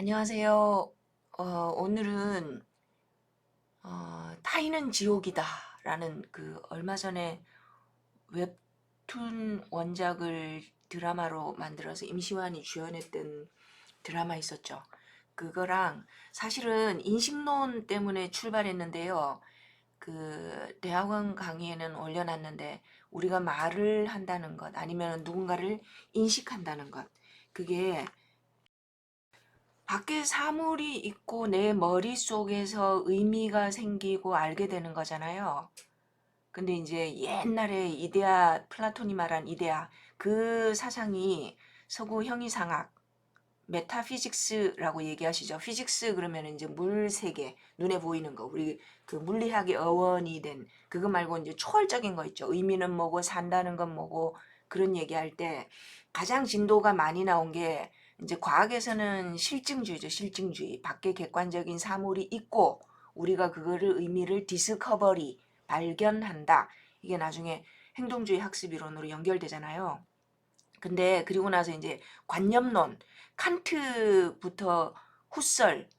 안녕하세요. 오늘은 타인은 지옥이다 라는 그 얼마 전에 웹툰 원작을 드라마로 만들어서 임시완이 주연했던 드라마 있었죠. 그거랑 사실은 인식론 때문에 출발했는데요. 그 대학원 강의에는 올려놨는데 우리가 말을 한다는 것 아니면 누군가를 인식한다는 것 그게 밖에 사물이 있고 내 머릿속에서 의미가 생기고 알게 되는 거잖아요. 근데 이제 옛날에 이데아, 플라톤이 말한 이데아, 그 사상이 서구 형이상학, 메타피직스라고 얘기하시죠. 피직스 그러면 이제 물 세계, 눈에 보이는 거, 우리 그 물리학의 어원이 된 그거 말고 이제 초월적인 거 있죠. 의미는 뭐고 산다는 건 뭐고 그런 얘기할 때 가장 진도가 많이 나온 게 이제 과학에서는 실증주의죠. 실증주의. 밖에 객관적인 사물이 있고 우리가 그거를 의미를 디스커버리, 발견한다. 이게 나중에 행동주의 학습 이론으로 연결되잖아요. 근데 그리고 나서 이제 관념론, 칸트부터 후설,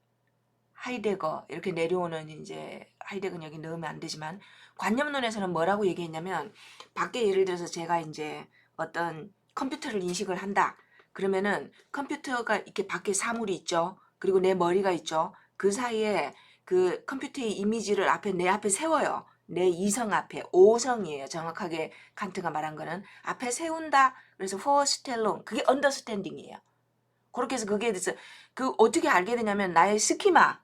하이데거 이렇게 내려오는 이제 하이데거는 여기 넣으면 안 되지만 관념론에서는 뭐라고 얘기했냐면 밖에 예를 들어서 제가 이제 어떤 컴퓨터를 인식을 한다. 그러면은 컴퓨터가 이렇게 밖에 사물이 있죠. 그리고 내 머리가 있죠. 그 사이에 그 컴퓨터의 이미지를 내 앞에 세워요. 내 이성 앞에 오성이에요. 정확하게 칸트가 말한 거는 앞에 세운다. 그래서 포스텔론 그게 언더스탠딩이에요. 그렇게 해서 그게 대해서 그 어떻게 알게 되냐면 나의 스키마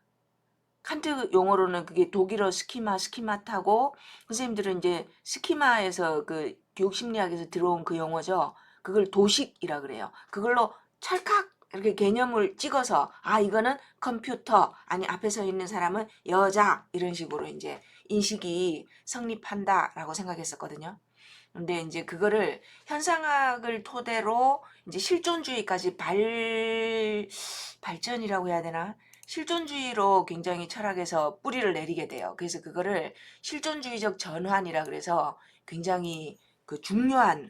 칸트 용어로는 그게 독일어 스키마타고 선생님들은 이제 스키마에서 그 교육심리학에서 들어온 그 용어죠. 그걸 도식이라 그래요. 그걸로 찰칵 이렇게 개념을 찍어서 아 이거는 컴퓨터 아니 앞에 서 있는 사람은 여자 이런 식으로 이제 인식이 성립한다라고 생각했었거든요. 근데 이제 그거를 현상학을 토대로 이제 실존주의까지 발전이라고 해야 되나? 실존주의로 굉장히 철학에서 뿌리를 내리게 돼요. 그래서 그거를 실존주의적 전환이라 그래서 굉장히 그 중요한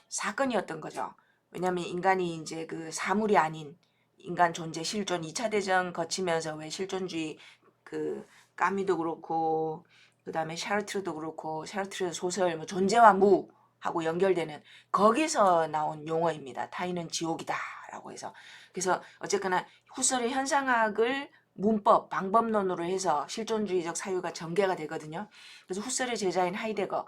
사건이었던 거죠. 왜냐하면 인간이 이제 그 사물이 아닌 인간 존재 실존 2차 대전 거치면서 왜 실존주의 그 까미도 그렇고 그다음에 샤르트르도 그렇고 샤르트르 소설 뭐 존재와 무하고 연결되는 거기서 나온 용어입니다. 타인은 지옥이다라고 해서 그래서 어쨌거나 후설의 현상학을 문법, 방법론으로 해서 실존주의적 사유가 전개가 되거든요. 그래서 후설의 제자인 하이데거,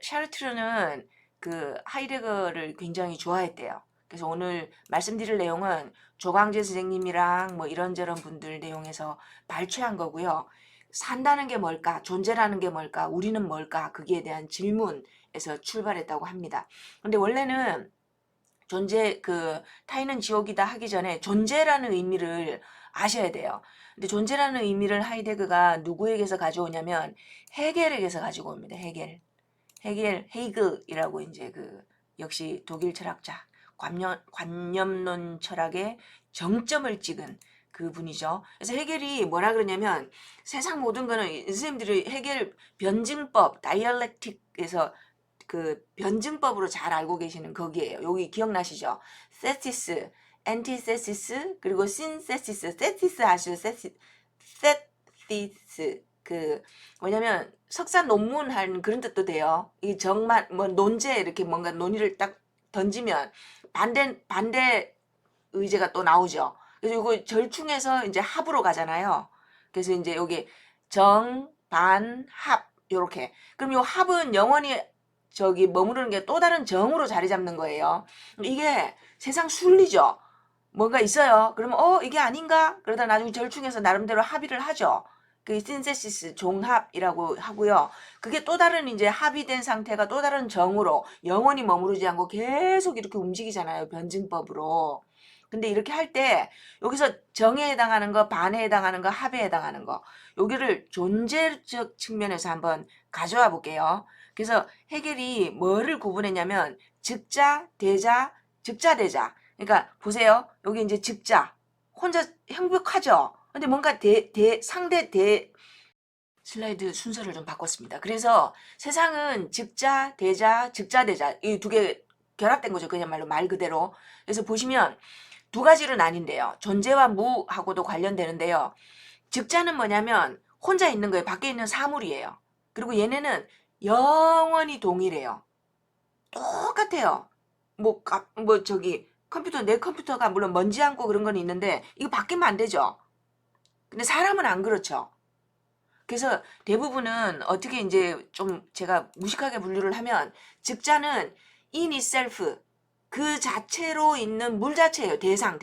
샤르트르는 그 하이데거를 굉장히 좋아했대요. 그래서 오늘 말씀드릴 내용은 조광재 선생님이랑 뭐 이런저런 분들 내용에서 발췌한 거고요. 산다는 게 뭘까? 존재라는 게 뭘까? 우리는 뭘까? 거기에 대한 질문에서 출발했다고 합니다. 근데 원래는 타인은 지옥이다 하기 전에 존재라는 의미를 아셔야 돼요. 근데 존재라는 의미를 하이데거가 누구에게서 가져오냐면 헤겔에게서 가지고 옵니다. 헤이글이라고 이제 그 역시 독일 철학자 관념론 철학의 정점을 찍은 그 분이죠. 그래서 헤겔이 뭐라 그러냐면 세상 모든 거는 선생님들이 헤겔 변증법 다이얼렉틱에서 그 변증법으로 잘 알고 계시는 거기에요. 여기 기억나시죠? 세시스, 엔티세시스, 그리고 신세시스. 세시스 아시죠? 세시스. 그 뭐냐면 석사 논문 한 그런 뜻도 돼요. 이 정말 뭐 논제 이렇게 뭔가 논의를 딱 던지면 반대 의제가 또 나오죠. 그래서 이거 절충해서 이제 합으로 가잖아요. 그래서 이제 여기 정, 반, 합 요렇게. 그럼 요 합은 영원히 저기 머무르는 게 또 다른 정으로 자리 잡는 거예요. 이게 세상 순리죠. 뭔가 있어요. 그러면 이게 아닌가? 그러다 나중에 절충해서 나름대로 합의를 하죠. 그 신세시스 종합이라고 하고요. 그게 또 다른 이제 합의된 상태가 또 다른 정으로 영원히 머무르지 않고 계속 이렇게 움직이잖아요. 변증법으로. 근데 이렇게 할 때 여기서 정에 해당하는 거, 반에 해당하는 거, 합에 해당하는 거 여기를 존재적 측면에서 한번 가져와 볼게요. 그래서 해겔이 뭐를 구분했냐면 즉자, 대자, 즉자, 대자. 그러니까 보세요. 여기 이제 즉자. 혼자 행복하죠. 근데 뭔가 상대 슬라이드 순서를 좀 바꿨습니다. 그래서 세상은 즉자, 대자, 즉자, 대자 이 두 개 결합된 거죠. 그냥말로 말 그대로. 그래서 보시면 두 가지로 나뉜대요. 존재와 무하고도 관련되는데요. 즉자는 뭐냐면 혼자 있는 거예요. 밖에 있는 사물이에요. 그리고 얘네는 영원히 동일해요. 똑같아요. 뭐 저기 컴퓨터, 내 컴퓨터가 물론 먼지 않고 그런 건 있는데 이거 바뀌면 안 되죠. 근데 사람은 안 그렇죠. 그래서 대부분은 어떻게 이제 좀 제가 무식하게 분류를 하면 즉자는 in itself 그 자체로 있는 물 자체예요. 대상.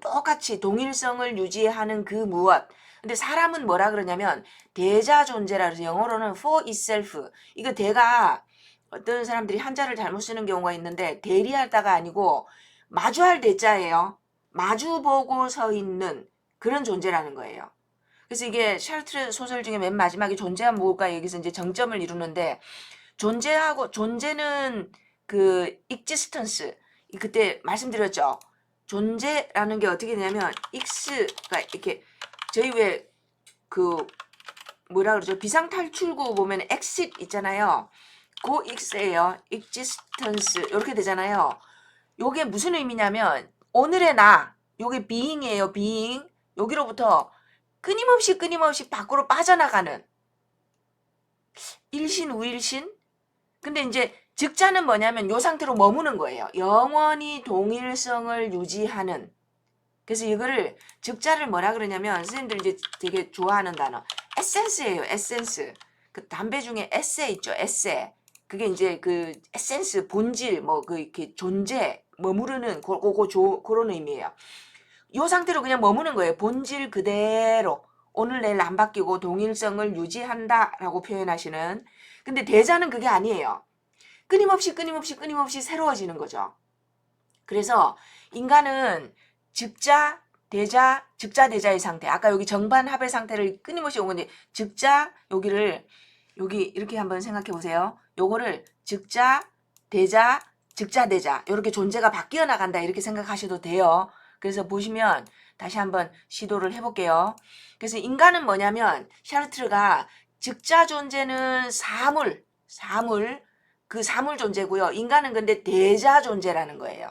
똑같이 동일성을 유지하는 그 무엇. 근데 사람은 뭐라 그러냐면 대자 존재라 그래서 영어로는 for itself. 이거 대가 어떤 사람들이 한자를 잘못 쓰는 경우가 있는데 대리하다가 아니고 마주할 대자예요. 마주보고 서 있는 그런 존재라는 거예요. 그래서 이게 샤르트르 소설 중에 맨 마지막에 존재와 무엇가 여기서 이제 정점을 이루는데 존재는 그 existence 그때 말씀드렸죠. 존재라는 게 어떻게 되냐면 x가 이렇게 저희 왜 그 뭐라 그러죠? 비상탈출구 보면 exit 있잖아요. 그 x예요. existence 이렇게 되잖아요. 요게 무슨 의미냐면 오늘의 나 요게 being이에요. being 여기로부터 끊임없이 밖으로 빠져나가는 일신 우일신. 근데 이제 즉자는 뭐냐면 요 상태로 머무는 거예요. 영원히 동일성을 유지하는. 그래서 이거를 즉자를 뭐라 그러냐면 선생님들 이제 되게 좋아하는 단어 에센스예요. 에센스. 그 담배 중에 에세 있죠. 에세. 그게 이제 그 에센스 본질 뭐 그 이렇게 존재 머무르는 그런 의미예요. 요 상태로 그냥 머무는 거예요. 본질 그대로. 오늘 내일 안 바뀌고 동일성을 유지한다라고 표현하시는. 근데 대자는 그게 아니에요. 끊임없이 새로워지는 거죠. 그래서 인간은 즉자, 대자, 즉자, 대자의 상태. 아까 여기 정반 합의 상태를 끊임없이 온 건데 즉자 여기를 여기 이렇게 한번 생각해 보세요. 요거를 즉자, 대자, 즉자, 대자 이렇게 존재가 바뀌어 나간다 이렇게 생각하셔도 돼요. 그래서 보시면 다시 한번 시도를 해볼게요. 그래서 인간은 뭐냐면 샤르트르가 즉자 존재는 사물 그 사물 존재고요. 인간은 근데 대자 존재라는 거예요.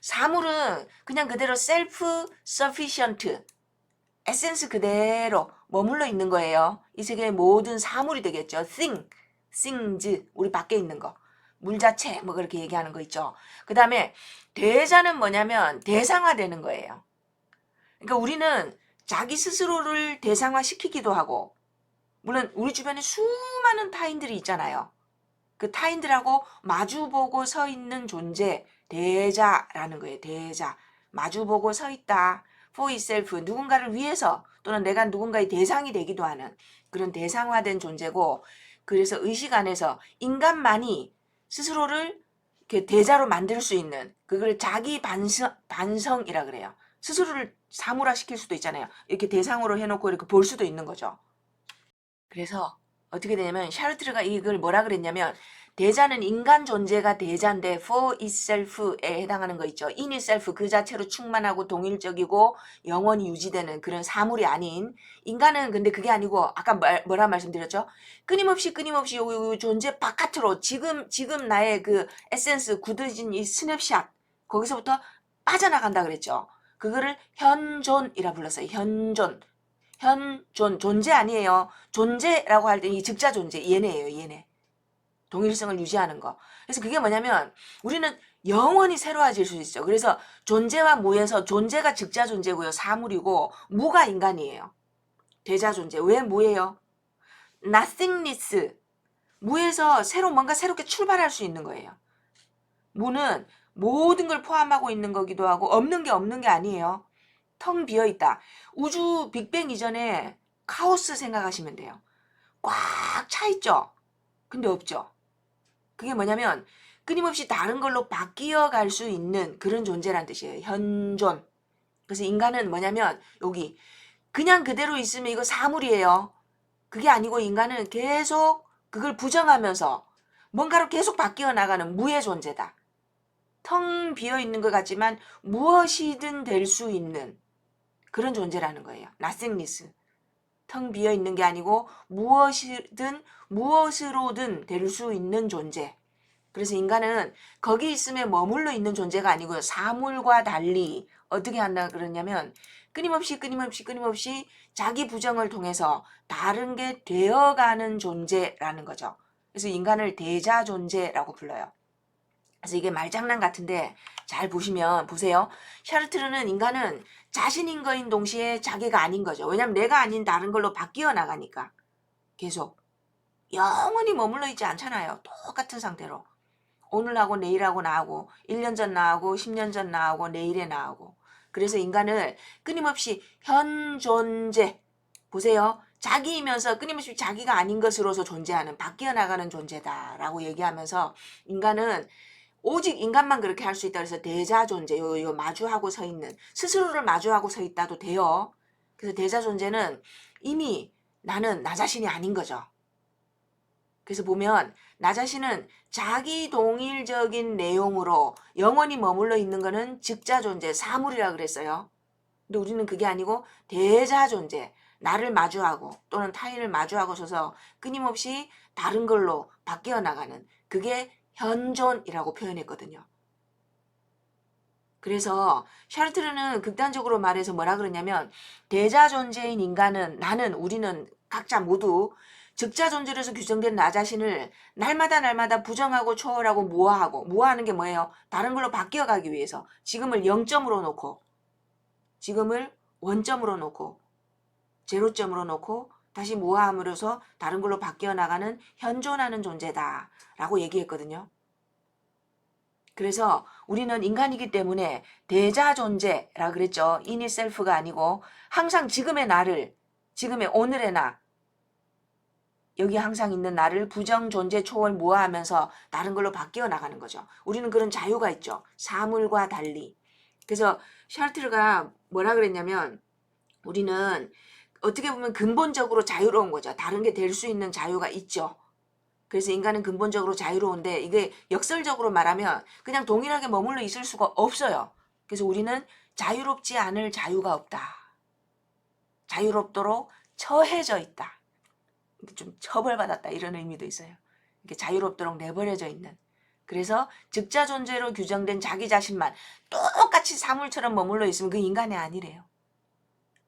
사물은 그냥 그대로 self sufficient 에센스 그대로 머물러 있는 거예요. 이 세계의 모든 사물이 되겠죠. things 우리 밖에 있는 거. 물 자체 뭐 그렇게 얘기하는 거 있죠. 그 다음에 대자는 뭐냐면 대상화되는 거예요. 그러니까 우리는 자기 스스로를 대상화시키기도 하고 물론 우리 주변에 수많은 타인들이 있잖아요. 그 타인들하고 마주보고 서 있는 존재 대자라는 거예요. 대자. 마주보고 서 있다. for itself 누군가를 위해서 또는 내가 누군가의 대상이 되기도 하는 그런 대상화된 존재고 그래서 의식 안에서 인간만이 스스로를 이렇게 대자로 만들 수 있는 그걸 자기 반성이라 그래요. 스스로를 사물화시킬 수도 있잖아요. 이렇게 대상으로 해놓고 이렇게 볼 수도 있는 거죠. 그래서 어떻게 되냐면 샤르트르가 이걸 뭐라 그랬냐면 대자는 인간 존재가 대자인데 for itself에 해당하는 거 있죠. in itself 그 자체로 충만하고 동일적이고 영원히 유지되는 그런 사물이 아닌 인간은 근데 그게 아니고 아까 뭐라 말씀드렸죠? 끊임없이 요 존재 바깥으로 지금 나의 그 에센스 굳어진 이 스냅샷 거기서부터 빠져나간다 그랬죠. 그거를 현존이라 불렀어요. 존재 아니에요. 존재라고 할 때 이 즉자 존재 얘네예요. 얘네. 동일성을 유지하는 거. 그래서 그게 뭐냐면 우리는 영원히 새로워질 수 있죠. 그래서 존재와 무에서 존재가 즉자 존재고요. 사물이고 무가 인간이에요. 대자 존재. 왜 무예요? nothingness. 무에서 뭔가 새롭게 출발할 수 있는 거예요. 무는 모든 걸 포함하고 있는 거기도 하고 없는 게 아니에요. 텅 비어있다. 우주 빅뱅 이전에 카오스 생각하시면 돼요. 꽉 차있죠? 근데 없죠? 그게 뭐냐면 끊임없이 다른 걸로 바뀌어 갈 수 있는 그런 존재란 뜻이에요. 현존. 그래서 인간은 뭐냐면 여기 그냥 그대로 있으면 이거 사물이에요. 그게 아니고 인간은 계속 그걸 부정하면서 뭔가로 계속 바뀌어 나가는 무의 존재다. 텅 비어 있는 것 같지만 무엇이든 될 수 있는 그런 존재라는 거예요. nothingness. 텅 비어 있는 게 아니고 무엇이든 무엇으로든 될 수 있는 존재. 그래서 인간은 거기 있음에 머물러 있는 존재가 아니고요. 사물과 달리 어떻게 한다 그러냐면 끊임없이 자기 부정을 통해서 다른 게 되어가는 존재라는 거죠. 그래서 인간을 대자 존재라고 불러요. 그래서 이게 말장난 같은데 잘 보시면 보세요. 샤르트르는 인간은 자신인 거인 동시에 자기가 아닌 거죠. 왜냐하면 내가 아닌 다른 걸로 바뀌어 나가니까 계속 영원히 머물러 있지 않잖아요. 똑같은 상태로. 오늘하고 내일하고 나하고 1년 전 나하고 10년 전 나하고 내일에 나하고 그래서 인간을 끊임없이 현 존재 보세요. 자기이면서 끊임없이 자기가 아닌 것으로서 존재하는 바뀌어 나가는 존재다라고 얘기하면서 인간은 오직 인간만 그렇게 할 수 있다. 그래서 대자 존재 요 마주하고 서 있는 스스로를 마주하고 서 있다도 돼요. 그래서 대자 존재는 이미 나는 나 자신이 아닌 거죠. 그래서 보면 나 자신은 자기 동일적인 내용으로 영원히 머물러 있는 거는 즉자 존재, 사물이라 그랬어요. 근데 우리는 그게 아니고 대자 존재, 나를 마주하고 또는 타인을 마주하고 서서 끊임없이 다른 걸로 바뀌어 나가는 그게 현존이라고 표현했거든요. 그래서 샤르트르는 극단적으로 말해서 뭐라 그러냐면 대자 존재인 인간은 나는 우리는 각자 모두 즉자 존재로서 규정된 나 자신을 날마다 부정하고 초월하고 무아하는 게 뭐예요? 다른 걸로 바뀌어가기 위해서 지금을 0점으로 놓고 지금을 원점으로 놓고 제로점으로 놓고 다시 무아함으로써 다른 걸로 바뀌어 나가는 현존하는 존재다 라고 얘기했거든요. 그래서 우리는 인간이기 때문에 대자 존재라 그랬죠. 인이 셀프가 아니고 항상 지금의 나를 지금의 오늘의 나 여기 항상 있는 나를 부정 존재 초월 무아하면서 다른 걸로 바뀌어 나가는 거죠. 우리는 그런 자유가 있죠. 사물과 달리. 그래서 샤르트르가 뭐라 그랬냐면 우리는 어떻게 보면 근본적으로 자유로운 거죠. 다른 게 될 수 있는 자유가 있죠. 그래서 인간은 근본적으로 자유로운데 이게 역설적으로 말하면 그냥 동일하게 머물러 있을 수가 없어요. 그래서 우리는 자유롭지 않을 자유가 없다. 자유롭도록 처해져 있다. 좀 처벌받았다 이런 의미도 있어요. 이렇게 자유롭도록 내버려져 있는. 그래서 즉자 존재로 규정된 자기 자신만 똑같이 사물처럼 머물러 있으면 그 인간이 아니래요.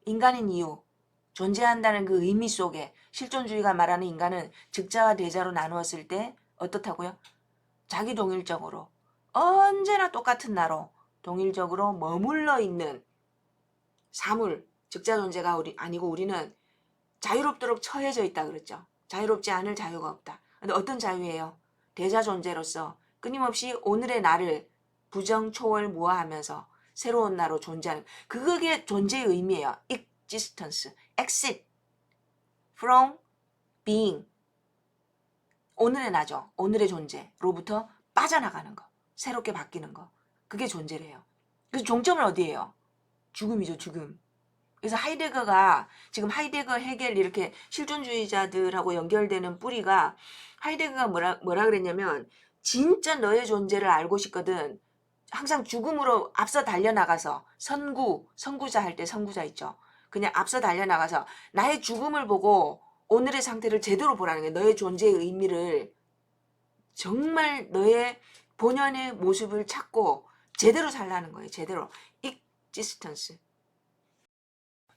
인간인 이유, 존재한다는 그 의미 속에 실존주의가 말하는 인간은 즉자와 대자로 나누었을 때 어떻다고요? 자기 동일적으로 언제나 똑같은 나로 동일적으로 머물러 있는 사물, 즉자 존재가 아니고 우리는 자유롭도록 처해져 있다 그랬죠. 자유롭지 않을 자유가 없다. 근데 어떤 자유예요? 대자 존재로서 끊임없이 오늘의 나를 부정, 초월, 무아하면서 새로운 나로 존재하는 그게 존재의 의미예요. existence, exit from being 오늘의 나죠. 오늘의 존재로부터 빠져나가는 거. 새롭게 바뀌는 거. 그게 존재래요. 그래서 종점은 어디예요? 죽음이죠. 죽음. 그래서 하이데거가 지금 하이데거, 헤겔 이렇게 실존주의자들하고 연결되는 뿌리가 하이데거가 뭐라 그랬냐면 진짜 너의 존재를 알고 싶거든. 항상 죽음으로 앞서 달려나가서 선구자 할 때 선구자 있죠. 그냥 앞서 달려나가서 나의 죽음을 보고 오늘의 상태를 제대로 보라는 거예요. 너의 존재의 의미를 정말 너의 본연의 모습을 찾고 제대로 살라는 거예요. 제대로. 익지스턴스.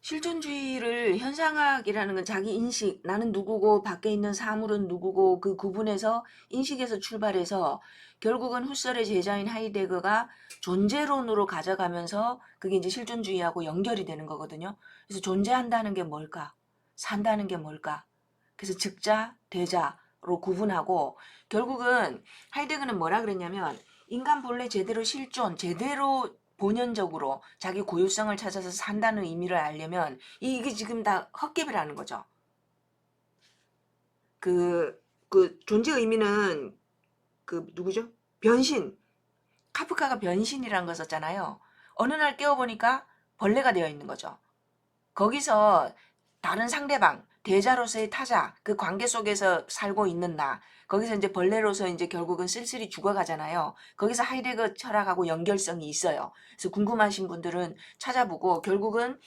실존주의를 현상학이라는 건 자기 인식, 나는 누구고 밖에 있는 사물은 누구고 그 구분에서 인식에서 출발해서 결국은 후설의 제자인 하이데거가 존재론으로 가져가면서 그게 이제 실존주의하고 연결이 되는 거거든요. 그래서 존재한다는 게 뭘까? 산다는 게 뭘까? 그래서 즉자, 대자로 구분하고 결국은 하이데거는 뭐라 그랬냐면 인간 본래 제대로 실존, 제대로 본연적으로 자기 고유성을 찾아서 산다는 의미를 알려면 이게 지금 다 헛개비라는 거죠. 그 존재 의미는 누구죠? 변신. 카프카가 변신이라는 걸 썼잖아요. 어느 날 깨워보니까 벌레가 되어 있는 거죠. 거기서 다른 상대방, 대자로서의 타자, 그 관계 속에서 살고 있는 나, 거기서 이제 벌레로서 이제 결국은 쓸쓸히 죽어가잖아요. 거기서 하이데거 철학하고 연결성이 있어요. 그래서 궁금하신 분들은 찾아보고 결국은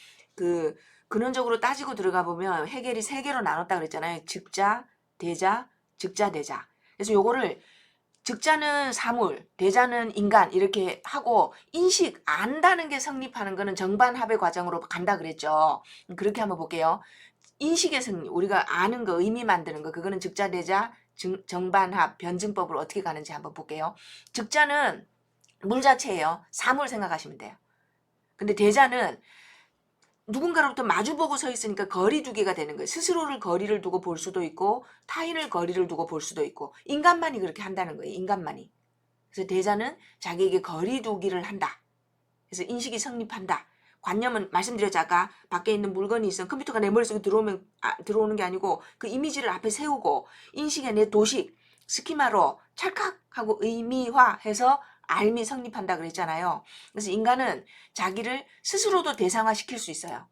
근원적으로 따지고 들어가 보면 헤겔이 3개로 나눴다 그랬잖아요. 즉자, 대자, 즉자, 대자. 그래서 요거를 즉자는 사물, 대자는 인간 이렇게 하고 인식 안다는 게 성립하는 거는 정반합의 과정으로 간다 그랬죠. 그렇게 한번 볼게요. 인식의 성립, 우리가 아는 거, 의미 만드는 거, 그거는 즉자, 대자, 정반합, 변증법으로 어떻게 가는지 한번 볼게요. 즉자는 물 자체예요. 사물 생각하시면 돼요. 근데 대자는 누군가로부터 마주보고 서 있으니까 거리 두기가 되는 거예요. 스스로를 거리를 두고 볼 수도 있고 타인을 거리를 두고 볼 수도 있고 인간만이 그렇게 한다는 거예요. 인간만이. 그래서 대자는 자기에게 거리 두기를 한다. 그래서 인식이 성립한다. 관념은 말씀드렸죠. 아까 밖에 있는 물건이 있으면 컴퓨터가 내 머릿속에 들어오는 게 아니고 그 이미지를 앞에 세우고 인식의 내 도식, 스키마로 찰칵하고 의미화해서 알미 성립한다 그랬잖아요. 그래서 인간은 자기를 스스로도 대상화시킬 수 있어요.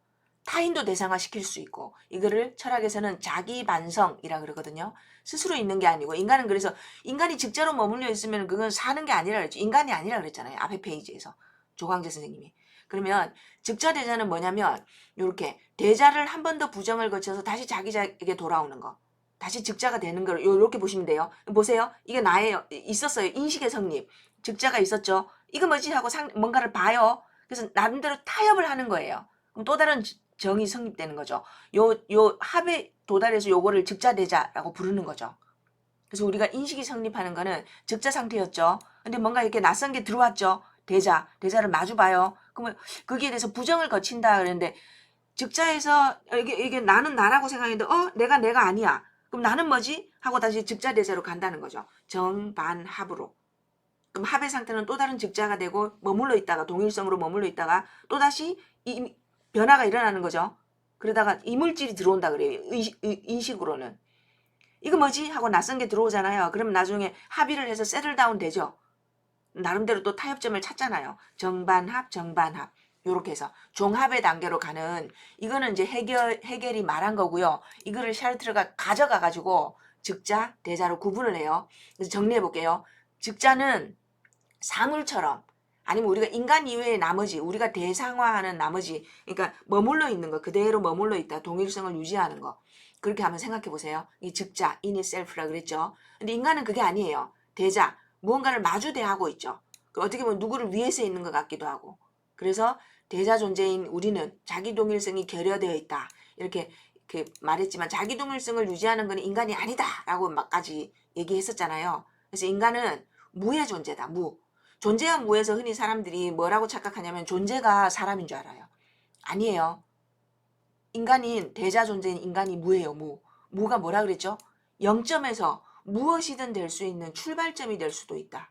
타인도 대상화시킬 수 있고 이거를 철학에서는 자기 반성이라 그러거든요. 스스로 있는 게 아니고 인간은 그래서 인간이 직자로 머물러 있으면 그건 사는 게 아니라 그랬죠. 인간이 아니라 그랬잖아요. 앞에 페이지에서 조광재 선생님이. 그러면 즉자대자는 뭐냐면 이렇게 대자를 한 번 더 부정을 거쳐서 다시 자기에게 돌아오는 거. 다시 즉자가 되는 걸 이렇게 보시면 돼요. 보세요. 이게 나예요. 있었어요. 인식의 성립. 즉자가 있었죠. 이거 뭐지 하고 뭔가를 봐요. 그래서 나름대로 타협을 하는 거예요. 그럼 또 다른 정이 성립되는 거죠. 요 합에 도달해서 요거를 즉자대자라고 부르는 거죠. 그래서 우리가 인식이 성립하는 거는 즉자 상태였죠. 근데 뭔가 이렇게 낯선 게 들어왔죠. 대자를 마주봐요. 그러면 거기에 대해서 부정을 거친다 그랬는데 즉자에서 이게 나는 나라고 생각했는데 내가 아니야. 그럼 나는 뭐지? 하고 다시 즉자 대자로 간다는 거죠. 정반합으로. 그럼 합의 상태는 또 다른 즉자가 되고 머물러 있다가 동일성으로 머물러 있다가 또다시 이 변화가 일어나는 거죠. 그러다가 이물질이 들어온다 그래요. 인식으로는. 이거 뭐지? 하고 낯선 게 들어오잖아요. 그러면 나중에 합의를 해서 세틀다운 되죠. 나름대로 또 타협점을 찾잖아요. 정반합 요렇게 해서 종합의 단계로 가는 이거는 이제 해결이 말한 거고요. 이거를 샤르트르가 가져가 가지고 즉자, 대자로 구분을 해요. 그래서 정리해 볼게요. 즉자는 사물처럼 아니면 우리가 인간 이외의 나머지 우리가 대상화하는 나머지 그러니까 머물러 있는 거 그대로 머물러 있다 동일성을 유지하는 거 그렇게 한번 생각해 보세요. 이 즉자, in itself라 그랬죠. 근데 인간은 그게 아니에요. 대자, 무언가를 마주 대하고 있죠. 어떻게 보면 누구를 위해서 있는 것 같기도 하고 그래서 대자 존재인 우리는 자기 동일성이 결여되어 있다. 이렇게 말했지만 자기 동일성을 유지하는 건 인간이 아니다라고 막까지 얘기했었잖아요. 그래서 인간은 무의 존재다. 무. 존재와 무에서 흔히 사람들이 뭐라고 착각하냐면 존재가 사람인 줄 알아요. 아니에요. 인간인 대자 존재인 인간이 무예요. 무가 뭐라 그랬죠? 0점에서 무엇이든 될 수 있는 출발점이 될 수도 있다.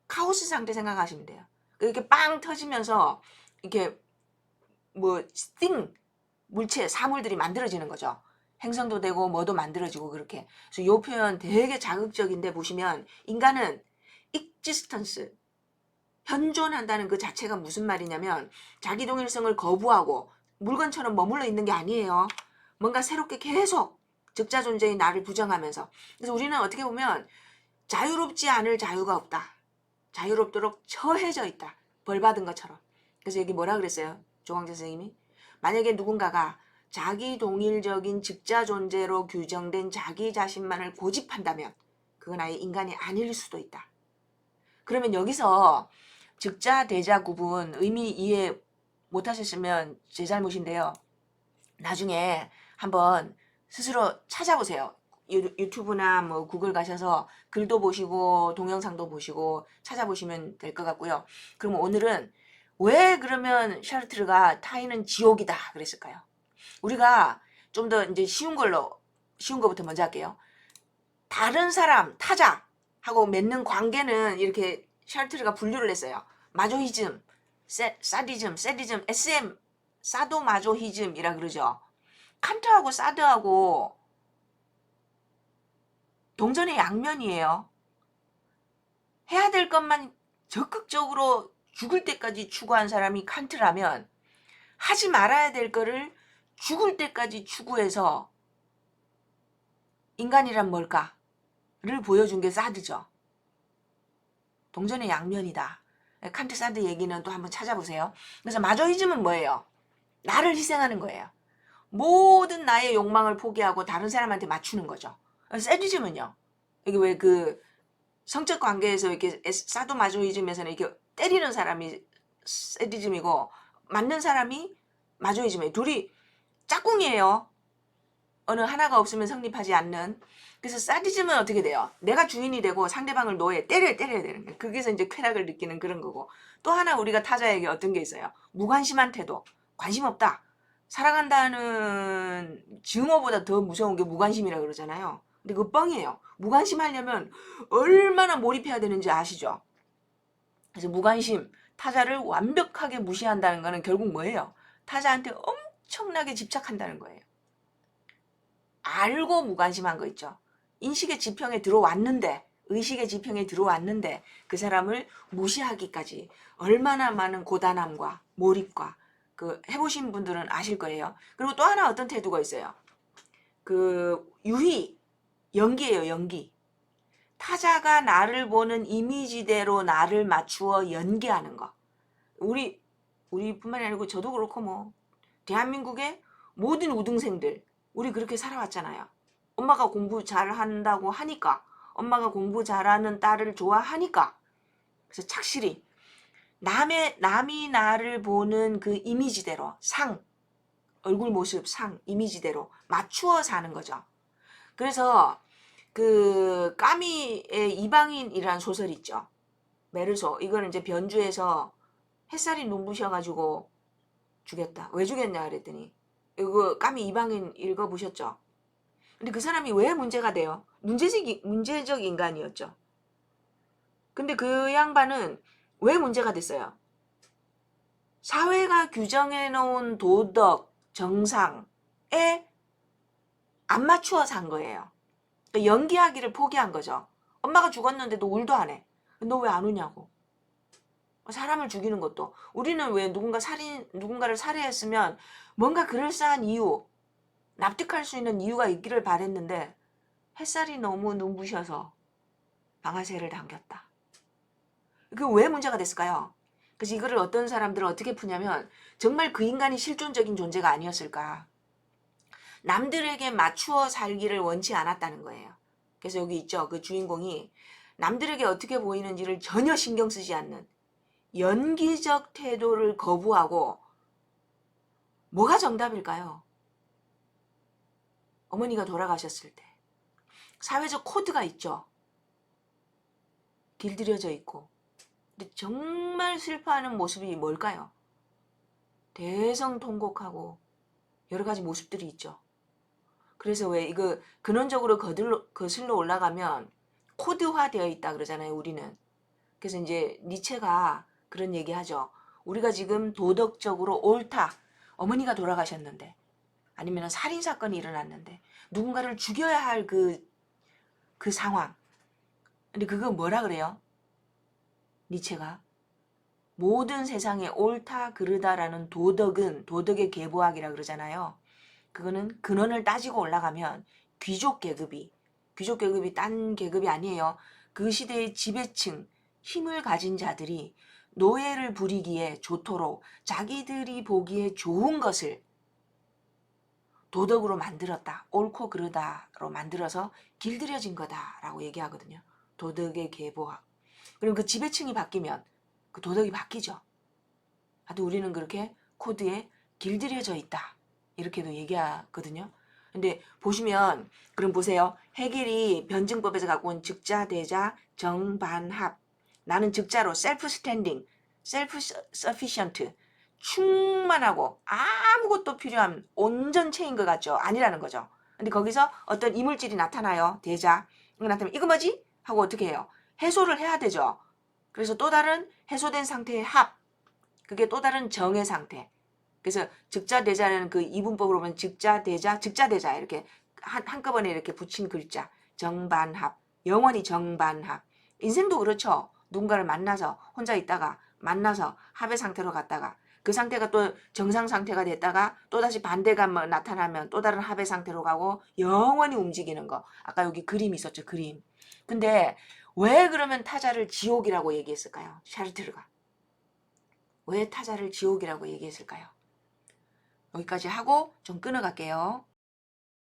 카오스 상태 생각하시면 돼요. 이렇게 빵 터지면서 이렇게 물체 사물들이 만들어지는 거죠. 행성도 되고 뭐도 만들어지고 그렇게. 그래서 이 표현 되게 자극적인데 보시면 인간은 existence 현존한다는 그 자체가 무슨 말이냐면 자기 동일성을 거부하고 물건처럼 머물러 있는 게 아니에요. 뭔가 새롭게 계속 즉자 존재인 나를 부정하면서. 그래서 우리는 어떻게 보면 자유롭지 않을 자유가 없다. 자유롭도록 처해져 있다. 벌 받은 것처럼. 그래서 여기 뭐라 그랬어요? 조광재 선생님이. 만약에 누군가가 자기 동일적인 즉자 존재로 규정된 자기 자신만을 고집한다면 그건 아예 인간이 아닐 수도 있다. 그러면 여기서 즉자 대자 구분 의미 이해 못하셨으면 제 잘못인데요. 나중에 한번 스스로 찾아보세요. 유튜브나 뭐 구글 가셔서 글도 보시고 동영상도 보시고 찾아보시면 될 것 같고요. 그럼 오늘은 왜 그러면 샤르트르가 타인은 지옥이다 그랬을까요? 우리가 좀 더 이제 쉬운 거부터 먼저 할게요. 다른 사람, 타자하고 맺는 관계는 이렇게 샤르트르가 분류를 했어요. 마조히즘, 사디즘, SM, 사도마조히즘이라 그러죠. 칸트하고 사드하고 동전의 양면이에요. 해야 될 것만 적극적으로 죽을 때까지 추구한 사람이 칸트라면 하지 말아야 될 거를 죽을 때까지 추구해서 인간이란 뭘까를 보여준 게 사드죠. 동전의 양면이다. 칸트 사드 얘기는 또 한번 찾아보세요. 그래서 마조이즘은 뭐예요? 나를 희생하는 거예요. 모든 나의 욕망을 포기하고 다른 사람한테 맞추는 거죠. 세디즘은요. 여기 왜 성적 관계에서 이렇게 사도마조이즘에서는 이렇게 때리는 사람이 세디즘이고 맞는 사람이 마조이즘이에요. 둘이 짝꿍이에요. 어느 하나가 없으면 성립하지 않는. 그래서 사디즘은 어떻게 돼요? 내가 주인이 되고 상대방을 노예 때려야 되는 거예요. 거기서 이제 쾌락을 느끼는 그런 거고. 또 하나 우리가 타자에게 어떤 게 있어요? 무관심한 태도. 관심 없다. 사랑한다는 증오보다 더 무서운 게 무관심이라고 그러잖아요. 근데 그거 뻥이에요. 무관심하려면 얼마나 몰입해야 되는지 아시죠? 그래서 무관심, 타자를 완벽하게 무시한다는 거는 결국 뭐예요? 타자한테 엄청나게 집착한다는 거예요. 알고 무관심한 거 있죠. 인식의 지평에 들어왔는데, 의식의 지평에 들어왔는데 그 사람을 무시하기까지 얼마나 많은 고단함과 몰입과 그 해보신 분들은 아실 거예요. 그리고 또 하나 어떤 태도가 있어요. 그 유희, 연기예요, 연기. 타자가 나를 보는 이미지대로 나를 맞추어 연기하는 거. 우리뿐만이 아니고 저도 그렇고 뭐 대한민국의 모든 우등생들 우리 그렇게 살아왔잖아요. 엄마가 공부 잘한다고 하니까 엄마가 공부 잘하는 딸을 좋아하니까 그래서 착실히 남이 나를 보는 그 이미지대로 얼굴 모습 이미지대로 맞추어 사는 거죠. 그래서 그 까미의 이방인이라는 소설 있죠. 메르소 이거는 이제 변주에서 햇살이 눈부셔가지고 죽였다. 왜 죽였냐 그랬더니 이거 까미 이방인 읽어보셨죠? 근데 그 사람이 왜 문제가 돼요? 문제적 인간이었죠. 근데 그 양반은 왜 문제가 됐어요? 사회가 규정해 놓은 도덕, 정상에 안 맞추어 산 거예요. 그러니까 연기하기를 포기한 거죠. 엄마가 죽었는데도 울도 안 해. 너 왜 안 우냐고. 사람을 죽이는 것도 우리는 왜 누군가를 살해했으면 뭔가 그럴싸한 이유, 납득할 수 있는 이유가 있기를 바랬는데 햇살이 너무 눈부셔서 방아쇠를 당겼다. 그게 왜 문제가 됐을까요? 그래서 이거를 어떤 사람들은 어떻게 푸냐면 정말 그 인간이 실존적인 존재가 아니었을까. 남들에게 맞추어 살기를 원치 않았다는 거예요. 그래서 여기 있죠. 그 주인공이 남들에게 어떻게 보이는지를 전혀 신경 쓰지 않는 연기적 태도를 거부하고 뭐가 정답일까요? 어머니가 돌아가셨을 때 사회적 코드가 있죠. 길들여져 있고 근데 정말 슬퍼하는 모습이 뭘까요? 대성통곡하고 여러 가지 모습들이 있죠. 그래서 왜 이거 근원적으로 거슬러 올라가면 코드화되어 있다 그러잖아요, 우리는. 그래서 이제 니체가 그런 얘기 하죠. 우리가 지금 도덕적으로 옳다. 어머니가 돌아가셨는데 아니면 살인사건이 일어났는데 누군가를 죽여야 할 그 상황. 근데 그거 뭐라 그래요? 니체가 모든 세상에 옳다 그르다라는 도덕의 계보학이라 그러잖아요. 그거는 근원을 따지고 올라가면 귀족 계급이 딴 계급이 아니에요. 그 시대의 지배층, 힘을 가진 자들이 노예를 부리기에 좋도록 자기들이 보기에 좋은 것을 도덕으로 만들었다. 옳고 그르다로 만들어서 길들여진 거다라고 얘기하거든요. 도덕의 계보학. 그럼 그 지배층이 바뀌면 그 도덕이 바뀌죠. 하여튼 우리는 그렇게 코드에 길들여져 있다. 이렇게도 얘기하거든요. 근데 보시면 그럼 보세요. 해겔이 변증법에서 갖고 온 즉자, 대자, 정반합. 나는 즉자로 셀프 스탠딩, 셀프 서피션트, 충만하고 아무것도 필요함 온전체인 것 같죠? 아니라는 거죠. 근데 거기서 어떤 이물질이 나타나요. 대자. 이거 나타나면 이거 뭐지? 하고 어떻게 해요? 해소를 해야 되죠. 그래서 또 다른 해소된 상태의 합. 그게 또 다른 정의 상태. 그래서 즉자 대자는 그 이분법으로 보면 즉자 대자 이렇게 한꺼번에 이렇게 붙인 글자. 정반합. 영원히 정반합. 인생도 그렇죠. 누군가를 만나서 혼자 있다가 만나서 합의 상태로 갔다가 그 상태가 또 정상 상태가 됐다가 또다시 반대가 나타나면 또 다른 합의 상태로 가고 영원히 움직이는 거. 아까 여기 그림 있었죠. 그림. 근데 왜 그러면 타자를 지옥이라고 얘기했을까요? 샤르트르가. 왜 타자를 지옥이라고 얘기했을까요? 여기까지 하고 좀 끊어갈게요.